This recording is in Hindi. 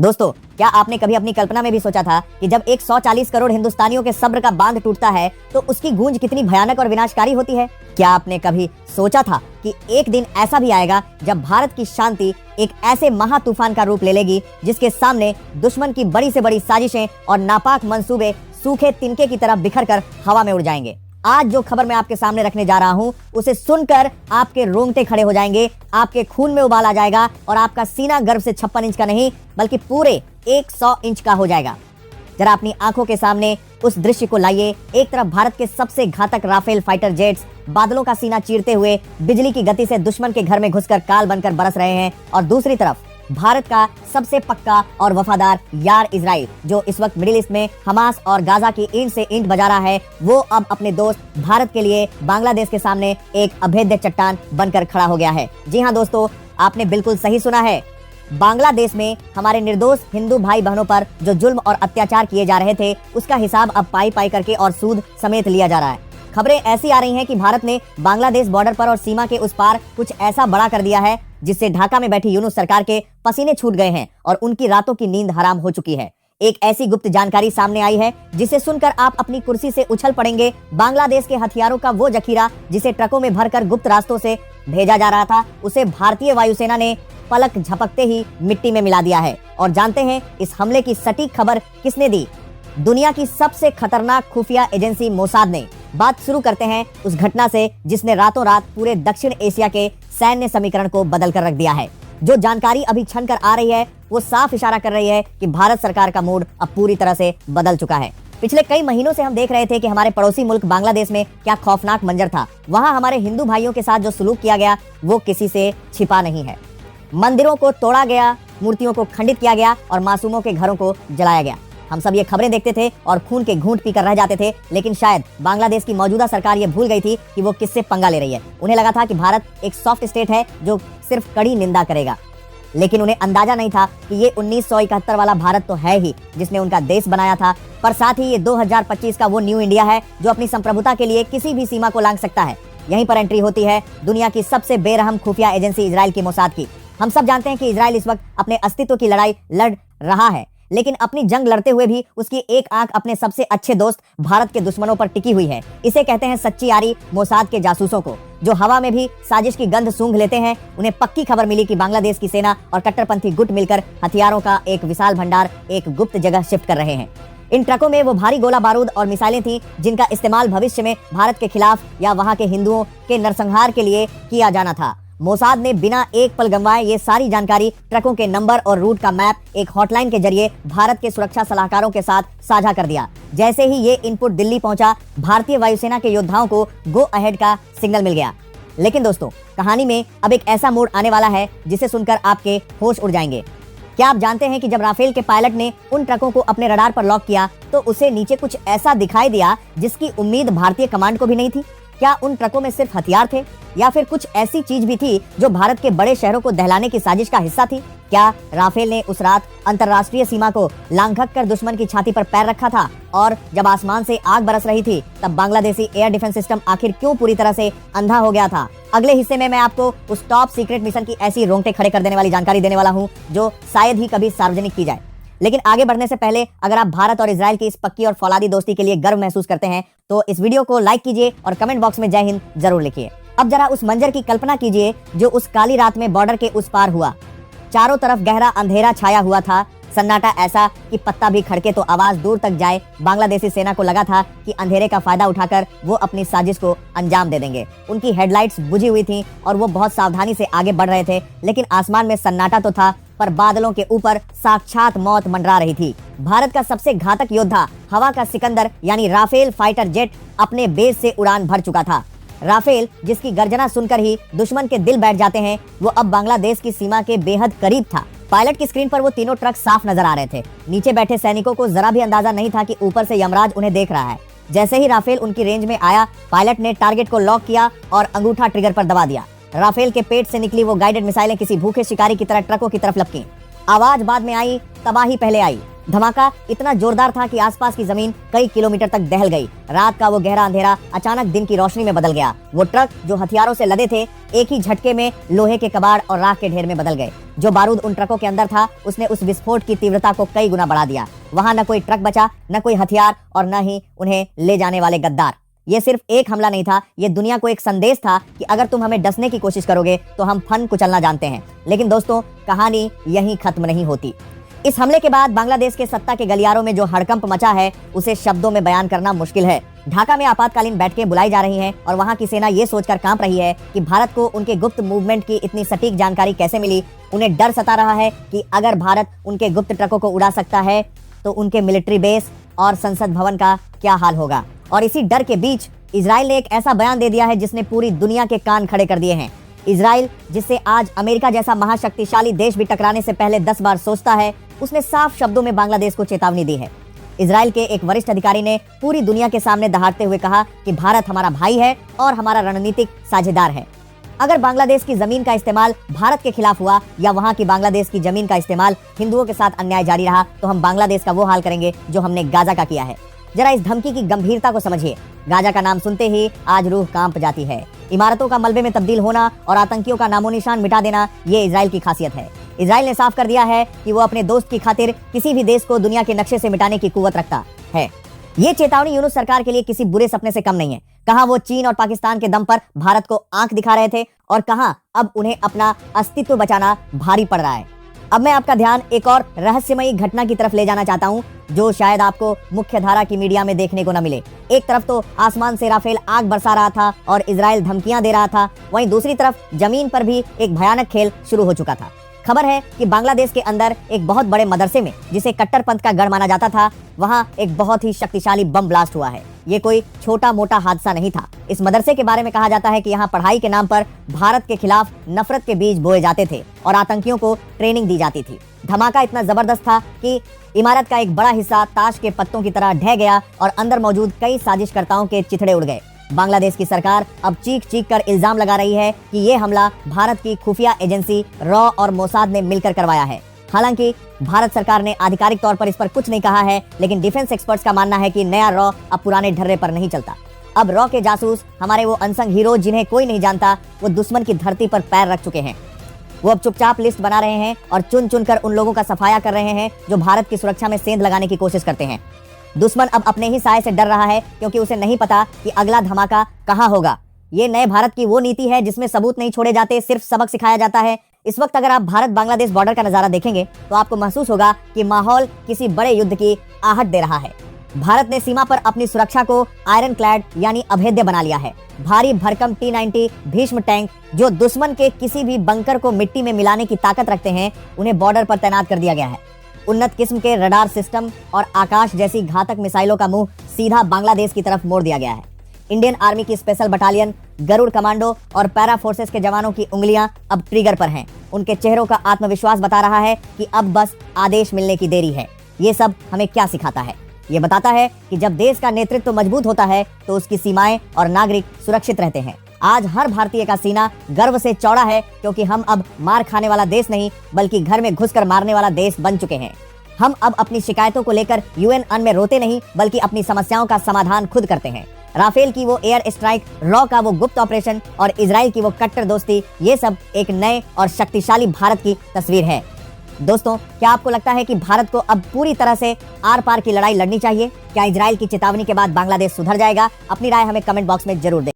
दोस्तों, क्या आपने कभी अपनी कल्पना में भी सोचा था कि जब एक 140 करोड़ हिंदुस्तानियों के सब्र का बांध टूटता है तो उसकी गूंज कितनी भयानक और विनाशकारी होती है? क्या आपने कभी सोचा था कि एक दिन ऐसा भी आएगा जब भारत की शांति एक ऐसे महा तूफान का रूप ले लेगी जिसके सामने दुश्मन की बड़ी से बड़ी साजिशें और नापाक मंसूबे सूखे तिनके की तरह बिखर कर हवा में उड़ जाएंगे? आज जो खबर मैं आपके सामने रखने जा रहा हूं, उसे सुनकर आपके रोंगटे खड़े हो जाएंगे, आपके खून में उबाल आ जाएगा और आपका सीना गर्व से 56 इंच का नहीं बल्कि पूरे 100 इंच का हो जाएगा। जरा अपनी आंखों के सामने उस दृश्य को लाइए। एक तरफ भारत के सबसे घातक राफेल फाइटर जेट्स बादलों का सीना चीरते हुए बिजली की गति से दुश्मन के घर में घुसकर काल बनकर बरस रहे हैं, और दूसरी तरफ भारत का सबसे पक्का और वफादार यार इजराइल, जो इस वक्त मिडिल ईस्ट में हमास और गाजा की ईंट से ईंट बजा रहा है, वो अब अपने दोस्त भारत के लिए बांग्लादेश के सामने एक अभेद्य चट्टान बनकर खड़ा हो गया है। जी हाँ दोस्तों, आपने बिल्कुल सही सुना है। बांग्लादेश में हमारे निर्दोष हिंदू भाई बहनों पर जो जुल्म और अत्याचार किए जा रहे थे, उसका हिसाब अब पाई पाई करके और सूद समेत लिया जा रहा है। खबरें ऐसी आ रही हैं कि भारत ने बांग्लादेश बॉर्डर पर और सीमा के उस पार कुछ ऐसा बड़ा कर दिया है जिससे ढाका में बैठी यूनुस सरकार के पसीने छूट गए हैं और उनकी रातों की नींद हराम हो चुकी है। एक ऐसी गुप्त जानकारी सामने आई है जिसे सुनकर आप अपनी कुर्सी से उछल पड़ेंगे। बांग्लादेश के हथियारों का वो जखीरा जिसे ट्रकों में भरकर गुप्त रास्तों से भेजा जा रहा था, उसे भारतीय वायुसेना ने पलक झपकते ही मिट्टी में मिला दिया है। और जानते हैं इस हमले की सटीक खबर किसने दी? दुनिया की सबसे खतरनाक खुफिया एजेंसी मोसाद ने। बात शुरू करते हैं उस घटना से जिसने रातों रात पूरे दक्षिण एशिया के सैन्य समीकरण को बदल कर रख दिया है। जो जानकारी अभी छन कर आ रही है वो साफ इशारा कर रही है कि भारत सरकार का मूड अब पूरी तरह से बदल चुका है। पिछले कई महीनों से हम देख रहे थे कि हमारे पड़ोसी मुल्क बांग्लादेश में क्या खौफनाक मंजर था। वहां हमारे हिंदू भाइयों के साथ जो सलूक किया गया वो किसी से छिपा नहीं है। मंदिरों को तोड़ा गया, मूर्तियों को खंडित किया गया और मासूमों के घरों को जलाया गया। हम सब ये खबरें देखते थे और खून के घूंट पीकर रह जाते थे, लेकिन शायद बांग्लादेश की मौजूदा सरकार ये भूल गई थी कि वो किससे पंगा ले रही है। उन्हें लगा था कि भारत एक सॉफ्ट स्टेट है जो सिर्फ कड़ी निंदा करेगा, लेकिन उन्हें अंदाजा नहीं था कि ये 1971 वाला भारत तो है ही जिसने उनका देश बनाया था, पर साथ ही ये 2025 का वो न्यू इंडिया है जो अपनी संप्रभुता के लिए किसी भी सीमा को लांघ सकता है। यहीं पर एंट्री होती है दुनिया की सबसे बेरहम खुफिया एजेंसी इजराइल की, मोसाद की। हम सब जानते हैं कि इजराइल इस वक्त अपने अस्तित्व की लड़ाई लड़ रहा है, लेकिन अपनी जंग लड़ते हुए भी उसकी एक आंख अपने सबसे अच्छे दोस्त भारत के दुश्मनों पर टिकी हुई है। इसे कहते हैं सच्ची यारी मोसाद के जासूसों को, जो हवा में भी साजिश की गंध सूंघ लेते हैं। उन्हें पक्की खबर मिली कि बांग्लादेश की सेना और कट्टरपंथी गुट मिलकर हथियारों का एक विशाल भंडार एक गुप्त जगह शिफ्ट कर रहे हैं। इन ट्रकों में वो भारी गोला बारूद और मिसाइलें थीं जिनका इस्तेमाल भविष्य में भारत के खिलाफ या वहां के हिंदुओं के नरसंहार के लिए किया जाना था। मोसाद ने बिना एक पल गंवाए ये सारी जानकारी, ट्रकों के नंबर और रूट का मैप एक हॉटलाइन के जरिए भारत के सुरक्षा सलाहकारों के साथ साझा कर दिया। जैसे ही ये इनपुट दिल्ली पहुंचा, भारतीय वायुसेना के योद्धाओं को गो अहेड का सिग्नल मिल गया। लेकिन दोस्तों, कहानी में अब एक ऐसा मोड़ आने वाला है जिसे सुनकर आपके होश उड़ जाएंगे। क्या आप जानते हैं कि जब राफेल के पायलट ने उन ट्रकों को अपने रडार पर लॉक किया तो उसे नीचे कुछ ऐसा दिखाई दिया जिसकी उम्मीद भारतीय कमांड को भी नहीं थी? क्या उन ट्रकों में सिर्फ हथियार थे या फिर कुछ ऐसी चीज भी थी जो भारत के बड़े शहरों को दहलाने की साजिश का हिस्सा थी? क्या राफेल ने उस रात अंतर्राष्ट्रीय सीमा को लांघक कर दुश्मन की छाती पर पैर रखा था? और जब आसमान से आग बरस रही थी तब बांग्लादेशी एयर डिफेंस सिस्टम आखिर क्यों पूरी तरह से अंधा हो गया था? अगले हिस्से में मैं आपको उस टॉप सीक्रेट मिशन की ऐसी रोंगटे खड़े कर देने वाली जानकारी देने वाला हूँ जो शायद ही कभी सार्वजनिक की जाए। लेकिन आगे बढ़ने से पहले अगर आप भारत और इजराइल की इस पक्की और फौलादी दोस्ती के लिए गर्व महसूस करते हैं तो इस वीडियो को लाइक कीजिए और कमेंट बॉक्स में जय हिंद जरूर लिखिए। अब जरा उस मंजर की कल्पना कीजिए जो उस काली रात में बॉर्डर के उस पार हुआ। चारों तरफ गहरा अंधेरा छाया हुआ था, सन्नाटा ऐसा कि पत्ता भी खड़के तो आवाज दूर तक जाए। बांग्लादेशी सेना को लगा था कि अंधेरे का फायदा उठाकर वो अपनी साजिश को अंजाम दे देंगे। उनकी हेडलाइट्स बुझी हुई थी और वो बहुत सावधानी से आगे बढ़ रहे थे, लेकिन आसमान में सन्नाटा तो था पर बादलों के ऊपर साक्षात मौत मंडरा रही थी। भारत का सबसे घातक योद्धा, हवा का सिकंदर यानी राफेल फाइटर जेट अपने बेस से उड़ान भर चुका था। राफेल, जिसकी गर्जना सुनकर ही दुश्मन के दिल बैठ जाते हैं, वो अब बांग्लादेश की सीमा के बेहद करीब था। पायलट की स्क्रीन पर वो तीनों ट्रक साफ नजर आ रहे थे। नीचे बैठे सैनिकों को जरा भी अंदाजा नहीं था कि ऊपर से यमराज उन्हें देख रहा है। जैसे ही राफेल उनकी रेंज में आया, पायलट ने टारगेट को लॉक किया और अंगूठा ट्रिगर पर दबा दिया। राफेल के पेट से निकली वो गाइडेड मिसाइलें किसी भूखे शिकारी की तरह ट्रकों की तरफ लपकीं। आवाज बाद में आई, तबाही पहले आई। धमाका इतना जोरदार था कि आसपास की जमीन कई किलोमीटर तक दहल गई। रात का वो गहरा अंधेरा अचानक दिन की रोशनी में बदल गया। वो ट्रक जो हथियारों से लदे थे एक ही झटके में लोहे के कबाड़ और राख के ढेर में बदल गए। जो बारूद उन ट्रकों के अंदर था उसने उस विस्फोट की तीव्रता को कई गुना बढ़ा दिया। वहां न कोई ट्रक बचा, न कोई हथियार और न ही उन्हें ले जाने वाले गद्दार। ये सिर्फ एक हमला नहीं था, ये दुनिया को एक संदेश था कि अगर तुम हमें डसने की कोशिश करोगे तो हम फन कुचलना जानते हैं। लेकिन दोस्तों, कहानी यहीं खत्म नहीं होती। इस हमले के बाद बांग्लादेश के सत्ता के गलियारों में जो हड़कंप मचा है उसे शब्दों में बयान करना मुश्किल है। ढाका में आपातकालीन बैठकें बुलाई जा रही हैं और वहां की सेना ये सोचकर कांप रही है कि भारत को उनके गुप्त मूवमेंट की इतनी सटीक जानकारी कैसे मिली। उन्हें डर सता रहा है कि अगर भारत उनके गुप्त ट्रकों को उड़ा सकता है तो उनके मिलिट्री बेस और संसद भवन का क्या हाल होगा। और इसी डर के बीच इजराइल ने एक ऐसा बयान दे दिया है जिसने पूरी दुनिया के कान खड़े कर दिए हैं। इजराइल, जिससे आज अमेरिका जैसा महाशक्तिशाली देश भी टकराने से पहले 10 बार सोचता है, उसने साफ शब्दों में बांग्लादेश को चेतावनी दी है। इजराइल के एक वरिष्ठ अधिकारी ने पूरी दुनिया के सामने दहाड़ते हुए कहा कि भारत हमारा भाई है और हमारा रणनीतिक साझेदार है। अगर बांग्लादेश की जमीन का इस्तेमाल भारत के खिलाफ हुआ या वहां की बांग्लादेश की जमीन का इस्तेमाल हिंदुओं के साथ अन्याय जारी रहा तो हम बांग्लादेश का वो हाल करेंगे जो हमने गाजा का किया है। जरा इस धमकी की गंभीरता को समझिए। गाजा का नाम सुनते ही आज रूह कांप जाती है। इमारतों का मलबे में तब्दील होना और आतंकियों का नामो निशान मिटा देना, ये इजराइल की खासियत है। इजराइल ने साफ कर दिया है कि वो अपने दोस्त की खातिर किसी भी देश को दुनिया के नक्शे से मिटाने की कुव्वत रखता है। ये चेतावनी यूनुस सरकार के लिए किसी बुरे सपने से कम नहीं है। कहां वो चीन और पाकिस्तान के दम पर भारत को आंख दिखा रहे थे और कहां अब उन्हें अपना अस्तित्व बचाना भारी पड़ रहा है। अब मैं आपका ध्यान एक और रहस्यमयी घटना की तरफ ले जाना चाहता हूं जो शायद आपको मुख्य धारा की मीडिया में देखने को न मिले। एक तरफ तो आसमान से राफेल आग बरसा रहा था और इजराइल धमकियां दे रहा था, वहीं दूसरी तरफ जमीन पर भी एक भयानक खेल शुरू हो चुका था। खबर है कि बांग्लादेश के अंदर एक बहुत बड़े मदरसे में, जिसे कट्टरपंथ का गढ़ माना जाता था, वहां एक बहुत ही शक्तिशाली बम ब्लास्ट हुआ है। ये कोई छोटा मोटा हादसा नहीं था। इस मदरसे के बारे में कहा जाता है कि यहाँ पढ़ाई के नाम पर भारत के खिलाफ नफरत के बीज बोए जाते थे और आतंकियों को ट्रेनिंग दी जाती थी। धमाका इतना जबरदस्त था कि इमारत का एक बड़ा हिस्सा ताश के पत्तों की तरह ढह गया और अंदर मौजूद कई साजिशकर्ताओं के चिथड़े उड़ गए। बांग्लादेश की सरकार अब चीख चीख कर इल्जाम लगा रही है कि ये हमला भारत की खुफिया एजेंसी रॉ और मोसाद ने मिलकर करवाया है। हालांकि भारत सरकार ने आधिकारिक तौर पर इस पर कुछ नहीं कहा है, लेकिन डिफेंस एक्सपर्ट्स का मानना है कि नया रॉ अब पुराने ढर्रे पर नहीं चलता। अब रॉ के जासूस, हमारे वो अनसंग हीरो जिन्हें कोई नहीं जानता, वो दुश्मन की धरती पर पैर रख चुके हैं। वो अब चुपचाप लिस्ट बना रहे हैं और चुन चुन कर उन लोगों का सफाया कर रहे हैं जो भारत की सुरक्षा में सेंध लगाने की कोशिश करते हैं। दुश्मन अब अपने ही साए से डर रहा है क्योंकि उसे नहीं पता कि अगला धमाका कहां होगा। ये नए भारत की वो नीति है जिसमें सबूत नहीं छोड़े जाते, सिर्फ सबक सिखाया जाता है। इस वक्त अगर आप भारत बांग्लादेश बॉर्डर का नजारा देखेंगे तो आपको महसूस होगा कि माहौल किसी बड़े युद्ध की आहट दे रहा है। भारत ने सीमा पर अपनी सुरक्षा को आयरन क्लैड यानी अभेद्य बना लिया है। भारी भरकम T-90 भीष्म टैंक जो दुश्मन के किसी भी बंकर को मिट्टी में मिलाने की ताकत रखते हैं, उन्हें बॉर्डर पर तैनात कर दिया गया है। उन्नत किस्म के रडार सिस्टम और आकाश जैसी घातक मिसाइलों का मुंह सीधा बांग्लादेश की तरफ मोड़ दिया गया है। इंडियन आर्मी की स्पेशल बटालियन, गरुड़ कमांडो और पैरा फोर्सेस के जवानों की उंगलियां अब ट्रिगर पर हैं। उनके चेहरों का आत्मविश्वास बता रहा है कि अब बस आदेश मिलने की देरी है। ये सब हमें क्या सिखाता है? ये बताता है कि जब देश का नेतृत्व मजबूत होता है तो उसकी सीमाएं और नागरिक सुरक्षित रहते हैं। आज हर भारतीय का सीना गर्व से चौड़ा है क्योंकि हम अब मार खाने वाला देश नहीं बल्कि घर में घुसकर मारने वाला देश बन चुके हैं। हम अब अपनी शिकायतों को लेकर UN में रोते नहीं बल्कि अपनी समस्याओं का समाधान खुद करते हैं। राफेल की वो एयर स्ट्राइक, रॉ का वो गुप्त ऑपरेशन और इजराइल की वो कट्टर दोस्ती, ये सब एक नए और शक्तिशाली भारत की तस्वीर है। दोस्तों, क्या आपको लगता है कि भारत को अब पूरी तरह से आर पार की लड़ाई लड़नी चाहिए? क्या इजराइल की चेतावनी के बाद बांग्लादेश सुधर जाएगा? अपनी राय हमें कमेंट बॉक्स में जरूर दें।